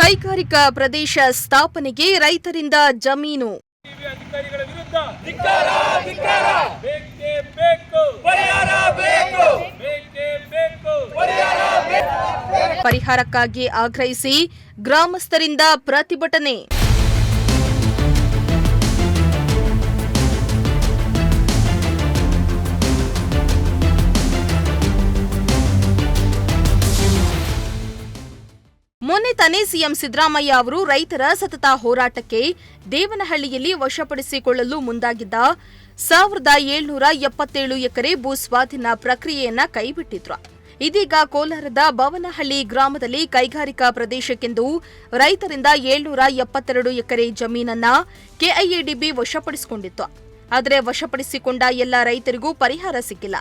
ಕೈಗಾರಿಕಾ ಪ್ರದೇಶ ಸ್ಥಾಪನೆಗೆ ರೈತರಿಂದ ಜಮೀನು. ಅಧಿಕಾರಿಗಳ ವಿರುದ್ಧ ಧಿಕ್ಕಾರ, ಧಿಕ್ಕಾರ. ಬೇಕೇ ಬೇಕು, ಪರಿಹಾರ ಬೇಕು, ಬೇಕೇ ಬೇಕು, ಪರಿಹಾರ ಬೇಕು. ಪರಿಹಾರಕ್ಕಾಗಿ ಆಗ್ರಹಿಸಿ ಗ್ರಾಮಸ್ಥರಿಂದ ಪ್ರತಿಭಟನೆ. ಮೊನ್ನೆ ತಾನೇ ಸಿಎಂ ಸಿದ್ದರಾಮಯ್ಯ ಅವರು ರೈತರ ಸತತ ಹೋರಾಟಕ್ಕೆ ದೇವನಹಳ್ಳಿಯಲ್ಲಿ ವಶಪಡಿಸಿಕೊಳ್ಳಲು ಮುಂದಾಗಿದ್ದ 1777 ಎಕರೆ ಭೂ ಸ್ವಾಧೀನ ಪ್ರಕ್ರಿಯೆಯನ್ನ ಕೈಬಿಟ್ಟಿದ್ರು. ಇದೀಗ ಕೋಲಾರದ ಬವನಹಳ್ಳಿ ಗ್ರಾಮದಲ್ಲಿ ಕೈಗಾರಿಕಾ ಪ್ರದೇಶಕ್ಕೆಂದು ರೈತರಿಂದ 772 ಎಕರೆ ಜಮೀನನ್ನ ಕೆಐಎಡಿಬಿ ವಶಪಡಿಸಿಕೊಂಡಿತ್ತು. ಆದರೆ ವಶಪಡಿಸಿಕೊಂಡ ಎಲ್ಲ ರೈತರಿಗೂ ಪರಿಹಾರ ಸಿಕ್ಕಿಲ್ಲ.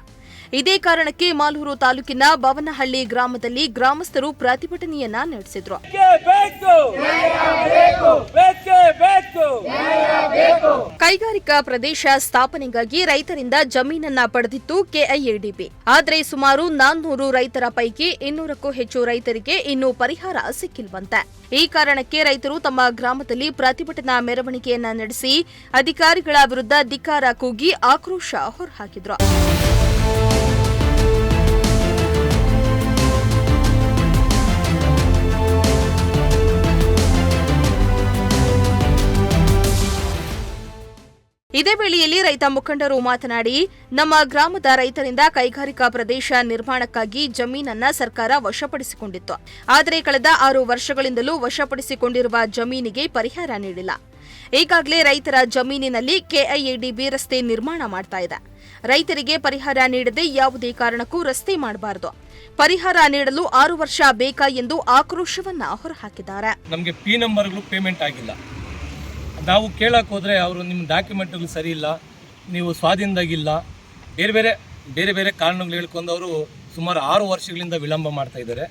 ಇದೇ ಕಾರಣಕ್ಕೆ ಮಾಲೂರು ತಾಲೂಕಿನ ಬವನಹಳ್ಳಿ ಗ್ರಾಮದಲ್ಲಿ ಗ್ರಾಮಸ್ಥರು ಪ್ರತಿಭಟನೆಯನ್ನ ನಡೆಸಿದ್ರು. ಕೈಗಾರಿಕಾ ಪ್ರದೇಶ ಸ್ಥಾಪನೆಗಾಗಿ ರೈತರಿಂದ ಜಮೀನನ್ನ ಪಡೆದಿತ್ತು ಕೆಐಎಡಿಬಿ. ಆದರೆ ಸುಮಾರು 400 ರೈತರ ಪೈಕಿ 200ಕ್ಕೂ ಹೆಚ್ಚು ರೈತರಿಗೆ ಇನ್ನೂ ಪರಿಹಾರ ಸಿಕ್ಕಿಲ್ವಂತೆ. ಈ ಕಾರಣಕ್ಕೆ ರೈತರು ತಮ್ಮ ಗ್ರಾಮದಲ್ಲಿ ಪ್ರತಿಭಟನಾ ಮೆರವಣಿಗೆಯನ್ನ ನಡೆಸಿ ಅಧಿಕಾರಿಗಳ ವಿರುದ್ಧ ಧಿಕ್ಕಾರ ಕೂಗಿ ಆಕ್ರೋಶ ಹೊರಹಾಕಿದ್ರು. ಇದೇ ವೇಳೆಯಲ್ಲಿ ರೈತ ಮುಖಂಡರು ಮಾತನಾಡಿ, ನಮ್ಮ ಗ್ರಾಮದ ರೈತರಿಂದ ಕೈಗಾರಿಕಾ ಪ್ರದೇಶ ನಿರ್ಮಾಣಕ್ಕಾಗಿ ಜಮೀನನ್ನ ಸರ್ಕಾರ ವಶಪಡಿಸಿಕೊಂಡಿತ್ತು. ಆದರೆ ಕಳೆದ 6 ವರ್ಷಗಳಿಂದಲೂ ವಶಪಡಿಸಿಕೊಂಡಿರುವ ಜಮೀನಿಗೆ ಪರಿಹಾರ ನೀಡಿಲ್ಲ. ಈಗಾಗಲೇ ರೈತರ ಜಮೀನಿನಲ್ಲಿ ಕೆಐಎಡಿಬಿ ರಸ್ತೆ ನಿರ್ಮಾಣ ಮಾಡ್ತಾ ಇದೆ. ರೈತರಿಗೆ ಪರಿಹಾರ ನೀಡದೆ ಯಾವುದೇ ಕಾರಣಕ್ಕೂ ರಸ್ತೆ ಮಾಡಬಾರದು. ಪರಿಹಾರ ನೀಡಲು 6 ವರ್ಷ ಬೇಕಾ ಎಂದು ಆಕ್ರೋಶವನ್ನ ಹೊರಹಾಕಿದ್ದಾರೆ. ನಮಗೆ ಪಿ ನಂಬರ್ಗಳು ಪೇಮೆಂಟ್ ಆಗಿಲ್ಲ. ನಾವು ಕೇಳಕ್ಕೆ ಹೋದರೆ ಅವರು ನಿಮ್ಮ ಡಾಕ್ಯುಮೆಂಟ್ಗಳು ಸರಿ ಇಲ್ಲ, ನೀವು ಸ್ವಾಧೀನದಾಗಿಲ್ಲ, ಬೇರೆ ಬೇರೆ ಕಾರಣಗಳು ಹೇಳ್ಕೊಂಡು ಅವರು ಸುಮಾರು 6 ವರ್ಷಗಳಿಂದ ವಿಳಂಬ ಮಾಡ್ತಾ ಇದ್ದಾರೆ.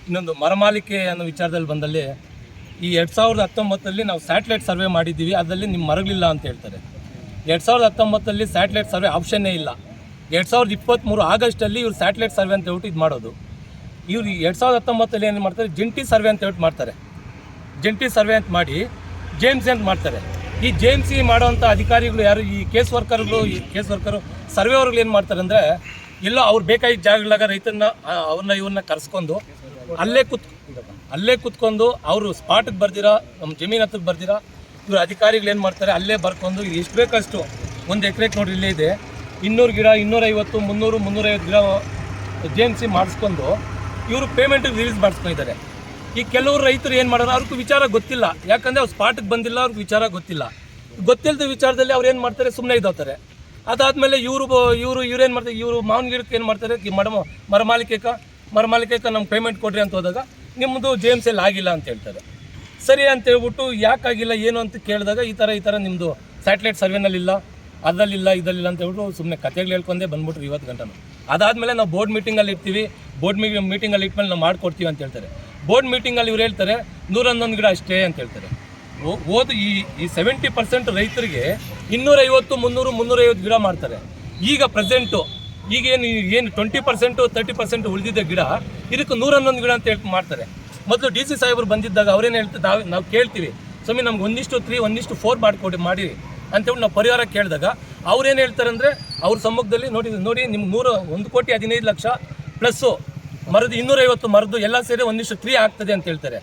ಇನ್ನೊಂದು ಮರಮಾಲಿಕೆ ಅನ್ನೋ ವಿಚಾರದಲ್ಲಿ ಬಂದಲ್ಲಿ ಈ 2019 ನಾವು ಸ್ಯಾಟಲೈಟ್ ಸರ್ವೆ ಮಾಡಿದ್ದೀವಿ, ಅದರಲ್ಲಿ ನಿಮ್ಮ ಮರಗಳಿಲ್ಲ ಅಂತ ಹೇಳ್ತಾರೆ. 2019 ಸ್ಯಾಟಲೈಟ್ ಸರ್ವೆ ಆಪ್ಷನ್ನೇ ಇಲ್ಲ. 2023 ಆಗಸ್ಟಲ್ಲಿ ಇವ್ರು ಸ್ಯಾಟಲೈಟ್ ಸರ್ವೆ ಅಂತ ಹೇಳ್ಬಿಟ್ಟು ಇದು ಮಾಡೋದು. ಇವ್ರು 2019 ಏನು ಮಾಡ್ತಾರೆ, ಜಂಟಿ ಸರ್ವೆ ಅಂತ ಹೇಳ್ಬಿಟ್ಟು ಮಾಡ್ತಾರೆ. ಜಂಟಿ ಸರ್ವೆ ಅಂತ ಮಾಡಿ ಜೇಮ್ಸಿ ಅಂತ ಮಾಡ್ತಾರೆ. ಈ ಜೇಮ್ಸಿ ಮಾಡೋವಂಥ ಅಧಿಕಾರಿಗಳು ಯಾರು, ಈ ಕೇಸ್ ವರ್ಕರು ಸರ್ವೇವರ್ಗಳು ಏನು ಮಾಡ್ತಾರೆ ಅಂದರೆ, ಎಲ್ಲೋ ಅವ್ರು ಬೇಕಾಗಿದ್ದ ಜಾಗಗಳಾಗ ರೈತನ ಇವ್ರನ್ನ ಕರೆಸ್ಕೊಂಡು ಅಲ್ಲೇ ಕುತ್ಕೊಂಡು ಅವರು ಸ್ಪಾಟಿಗೆ ಬರ್ದಿರಾ, ನಮ್ಮ ಜಮೀನು ಹತ್ರಕ್ಕೆ ಬರ್ದಿರಾ, ಇವ್ರು ಅಧಿಕಾರಿಗಳು ಏನು ಮಾಡ್ತಾರೆ, ಅಲ್ಲೇ ಬರ್ಕೊಂಡು ಎಷ್ಟು ಬೇಕಷ್ಟು 1 ಎಕರೆಗೆ ನೋಡ್ರಿ ಇಲ್ಲೇ ಇದೆ 200 ಗಿಡ, 250, 300, 350 ಗಿಡ ಜೇಮ್ಸಿ ಮಾಡಿಸ್ಕೊಂಡು ಇವರು ಪೇಮೆಂಟಿಗೆ ರಿಲೀಸ್ ಮಾಡಿಸ್ಕೊಂಡಿದ್ದಾರೆ. ಈ ಕೆಲವರು ರೈತರು ಏನು ಮಾಡೋರು, ಅವ್ರಿಗೂ ವಿಚಾರ ಗೊತ್ತಿಲ್ಲ. ಯಾಕಂದರೆ ಅವ್ರು ಸ್ಪಾಟಿಗೆ ಬಂದಿಲ್ಲ, ಅವ್ರಿಗೆ ವಿಚಾರ ಗೊತ್ತಿಲ್ಲದ ವಿಚಾರದಲ್ಲಿ ಅವ್ರು ಏನು ಮಾಡ್ತಾರೆ, ಸುಮ್ಮನೆ ಇದ್ದೋತಾರೆ. ಅದಾದಮೇಲೆ ಇವ್ರೇನು ಮಾಡ್ತಾರೆ, ಇವರು ಮಾವಿನ ಗಿಡಕ್ಕೆ ಏನು ಮಾಡ್ತಾರೆ, ಮರಮಾಲಿಕೆಕ ನಮ್ಗೆ ಪೇಮೆಂಟ್ ಕೊಡ್ರಿ ಅಂತ ಹೋದಾಗ ನಿಮ್ಮದು ಜೇಮ್ಸಲ್ಲಿ ಆಗಿಲ್ಲ ಅಂತ ಹೇಳ್ತಾರೆ. ಸರಿ ಅಂತ ಹೇಳ್ಬಿಟ್ಟು ಯಾಕಾಗಿಲ್ಲ ಏನು ಅಂತ ಕೇಳಿದಾಗ ಈ ಥರ ನಿಮ್ಮದು ಸ್ಯಾಟಲೈಟ್ ಸರ್ವೆನಲ್ಲಿಲ್ಲ, ಅದರಲ್ಲಿಲ್ಲ, ಇದರಲ್ಲಿಲ್ಲ ಅಂತ ಹೇಳ್ಬಿಟ್ಟು ಸುಮ್ಮನೆ ಕಥೆಗಳು ಹೇಳ್ಕೊಂಡೇ ಬಂದ್ಬಿಟ್ರು ಇವತ್ತು ಗಂಟನು. ಅದಾದಮೇಲೆ ನಾವು ಬೋರ್ಡ್ ಮೀಟಿಂಗಲ್ಲಿ ಇರ್ತೀವಿ, ಬೋರ್ಡ್ ಮೀಟಿಂಗಲ್ಲಿ ಇಟ್ಮೇಲೆ ನಾವು ಮಾಡಿಕೊಡ್ತೀವಿ ಅಂತ ಹೇಳ್ತಾರೆ. ಬೋರ್ಡ್ ಮೀಟಿಂಗಲ್ಲಿ ಇವ್ರು ಹೇಳ್ತಾರೆ 111 ಗಿಡ ಅಷ್ಟೇ ಅಂತ ಹೇಳ್ತಾರೆ. ಈ 70% ರೈತರಿಗೆ 250, 300, 350 ಗಿಡ ಮಾಡ್ತಾರೆ. ಈಗ ಪ್ರೆಸೆಂಟು ಏನು 20%, 30% ಉಳಿದಿದ್ದ ಗಿಡ ಇದಕ್ಕೆ 111 ಗಿಡ ಅಂತ ಹೇಳ್ತು ಮಾಡ್ತಾರೆ. ಮೊದಲು DC ಸಾಹೇಬರು ಬಂದಿದ್ದಾಗ ಅವ್ರೇನು ಹೇಳ್ತಾರೆ, ನಾವು ಕೇಳ್ತೀವಿ ಸ್ವಾಮಿ ನಮ್ಗೆ 1:3, 1:4 ಮಾಡಿ ಅಂತೇಳಿ ನಾವು ಪರಿಹಾರ ಕೇಳಿದಾಗ ಅವ್ರೇನು ಹೇಳ್ತಾರೆ ಅಂದರೆ, ಅವ್ರ ಸಮ್ಮುಖದಲ್ಲಿ ನೋಡಿ ನಿಮ್ಗೆ 1,15,00,000 ಪ್ಲಸ್ಸು ಮರದು 250 ಮರದು ಎಲ್ಲ ಸೇರಿ 1:3 ಆಗ್ತದೆ ಅಂತ ಹೇಳ್ತಾರೆ.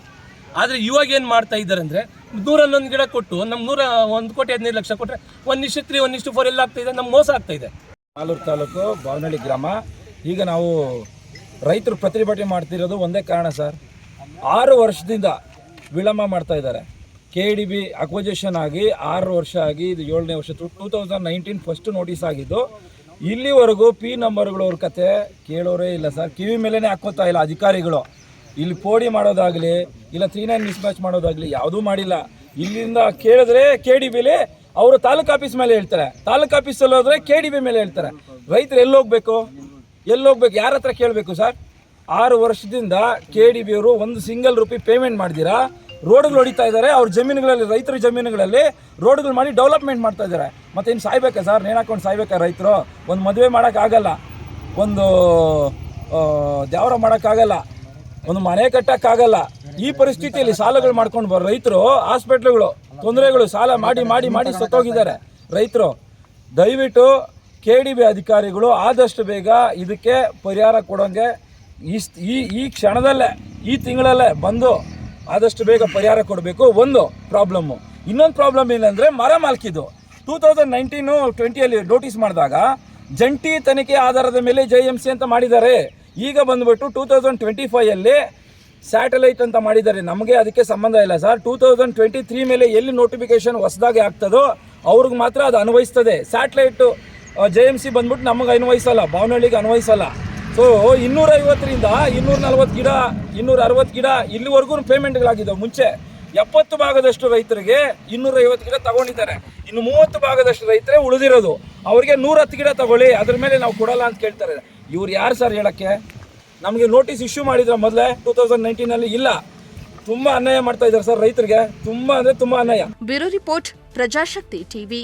ಆದರೆ ಇವಾಗ ಏನು ಮಾಡ್ತಾ ಇದ್ದಾರೆ ಅಂದರೆ, 111 ಗಿಡ ಕೊಟ್ಟು ನಮ್ಮ 1,15,00,000 ಕೊಟ್ಟರೆ 1:3, 1:4 ಎಲ್ಲ ಆಗ್ತಾಯಿದೆ, ನಮ್ಗೆ ಮೋಸ ಆಗ್ತಾಯಿದೆ. ಮಾಲೂರು ತಾಲೂಕು ಬವನಹಳ್ಳಿ ಗ್ರಾಮ. ಈಗ ನಾವು ರೈತರು ಪ್ರತಿಭಟನೆ ಮಾಡ್ತಿರೋದು ಒಂದೇ ಕಾರಣ ಸರ್, 6 ವರ್ಷದಿಂದ ವಿಳಂಬ ಮಾಡ್ತಾ ಇದ್ದಾರೆ. KIDB ಅಕ್ವಜೇಷನ್ ಆಗಿ 6 ವರ್ಷ ಆಗಿ, ಇದು 7ನೇ ವರ್ಷ. 2019 ಫಸ್ಟ್ ನೋಟಿಸ್ ಆಗಿದ್ದು. ಇಲ್ಲಿವರೆಗೂ ಪಿ ನಂಬರ್ಗಳು ಅವ್ರ ಕತೆ ಕೇಳೋರೇ ಇಲ್ಲ ಸರ್. ಕಿವಿ ಮೇಲೇ ಹಾಕೋತಾ ಇಲ್ಲ ಅಧಿಕಾರಿಗಳು. ಇಲ್ಲಿ ಪೋಡಿ ಮಾಡೋದಾಗಲಿ, ಇಲ್ಲ 39 ಮಿಸ್ಮ್ಯಾಚ್ ಮಾಡೋದಾಗಲಿ ಯಾವುದೂ ಮಾಡಿಲ್ಲ. ಇಲ್ಲಿಂದ ಕೇಳಿದ್ರೆ KDBಲಿ ಅವರು ತಾಲೂಕು ಆಫೀಸ್ ಮೇಲೆ ಹೇಳ್ತಾರೆ, ತಾಲೂಕು ಆಫೀಸಲ್ಲಿ ಹೋದರೆ KDB ಮೇಲೆ ಹೇಳ್ತಾರೆ. ರೈತರು ಎಲ್ಲೋಗ್ಬೇಕು, ಯಾರ ಹತ್ರ ಕೇಳಬೇಕು ಸರ್? 6 ವರ್ಷದಿಂದ KDB ಅವರು 1 ಸಿಂಗಲ್ ರೂಪಾಯಿ ಪೇಮೆಂಟ್ ಮಾಡ್ದಿರಾ ರೋಡ್ಗಳು ಹೊಡಿತಾ ಇದ್ದಾರೆ. ಅವ್ರ ಜಮೀನುಗಳಲ್ಲಿ, ರೈತರ ಜಮೀನುಗಳಲ್ಲಿ ರೋಡ್ಗಳು ಮಾಡಿ ಡೆವಲಪ್ಮೆಂಟ್ ಮಾಡ್ತಾ ಇದ್ದಾರೆ. ಮತ್ತೇನು ಸಾಯ್ಬೇಕಾ ಸರ್? ನೇಣು ಹಾಕೊಂಡು ಸಾಯ್ಬೇಕಾ ರೈತರು? ಒಂದು ಮದುವೆ ಮಾಡೋಕ್ಕಾಗಲ್ಲ, ಒಂದು ದ್ಯಾವರ ಮಾಡೋಕ್ಕಾಗಲ್ಲ, ಒಂದು ಮನೆ ಕಟ್ಟೋಕ್ಕಾಗಲ್ಲ, ಈ ಪರಿಸ್ಥಿತಿಯಲ್ಲಿ ಸಾಲಗಳು ಮಾಡ್ಕೊಂಡು ಬರೋ ರೈತರು ಹಾಸ್ಪಿಟ್ಲ್ಗಳು ತೊಂದರೆಗಳು ಸಾಲ ಮಾಡಿ ಮಾಡಿ ಮಾಡಿ ಸತ್ತೋಗಿದ್ದಾರೆ ರೈತರು. ದಯವಿಟ್ಟು KDB ಅಧಿಕಾರಿಗಳು ಆದಷ್ಟು ಬೇಗ ಇದಕ್ಕೆ ಪರಿಹಾರ ಕೊಡೋಂಗೆ ಈ ಕ್ಷಣದಲ್ಲೇ ಈ ತಿಂಗಳಲ್ಲೇ ಬಂದು ಆದಷ್ಟು ಬೇಗ ಪರಿಹಾರ ಕೊಡಬೇಕು. ಒಂದು ಪ್ರಾಬ್ಲಮ್ಮು. ಇನ್ನೊಂದು ಪ್ರಾಬ್ಲಮ್ ಏನಂದರೆ ಮರ ಮಾಲ್ಕಿದ್ದು 2019-20 ನೋಟಿಸ್ ಮಾಡಿದಾಗ ಜಂಟಿ ತನಿಖೆ ಆಧಾರದ ಮೇಲೆ JMC ಅಂತ ಮಾಡಿದ್ದಾರೆ. ಈಗ ಬಂದುಬಿಟ್ಟು 2025 ಸ್ಯಾಟಲೈಟ್ ಅಂತ ಮಾಡಿದ್ದಾರೆ. ನಮಗೆ ಅದಕ್ಕೆ ಸಂಬಂಧ ಇಲ್ಲ ಸರ್. 2023 ಮೇಲೆ ಎಲ್ಲಿ ನೋಟಿಫಿಕೇಶನ್ ಹೊಸದಾಗಿ ಆಗ್ತದೋ ಅವ್ರಿಗೆ ಮಾತ್ರ ಅದು ಅನ್ವಯಿಸ್ತದೆ. ಸ್ಯಾಟಲೈಟು JMC ಬಂದ್ಬಿಟ್ಟು ನಮಗೆ ಅನ್ವಯಿಸಲ್ಲ, ಬಾವನಹಳ್ಳಿಗೆ ಅನ್ವಯಿಸಲ್ಲ. ಸೊ 250ರಿಂದ 240 ಗಿಡ 260 ಗಿಡ ಇಲ್ಲಿವರೆಗೂ ಪೇಮೆಂಟ್ಗಳಾಗಿದ್ದಾವೆ. ಮುಂಚೆ 70 ಭಾಗದಷ್ಟು ರೈತರಿಗೆ 250 ಗಿಡ ತಗೊಂಡಿದ್ದಾರೆ. ಇನ್ನು 30 ಭಾಗದಷ್ಟು ರೈತರೇ ಉಳಿದಿರೋದು. ಅವ್ರಿಗೆ 110 ಗಿಡ ತಗೊಳ್ಳಿ, ಅದ್ರ ಮೇಲೆ ನಾವು ಕೊಡಲ್ಲ ಅಂತ ಕೇಳ್ತಾರೆ. ಇವ್ರು ಯಾರು ಸರ್ ಹೇಳಕ್ಕೆ? ನಮಗೆ ನೋಟಿಸ್ ಇಶ್ಯೂ ಮಾಡಿದ್ರೆ ಮೊದಲೇ 2019 ಇಲ್ಲ. ತುಂಬ ಅನ್ಯಾಯ ಮಾಡ್ತಾ ಇದ್ದಾರೆ ಸರ್ ರೈತರಿಗೆ, ತುಂಬ ಅಂದರೆ ತುಂಬ ಅನ್ಯಾಯ. Bureau report, Prajashakti TV.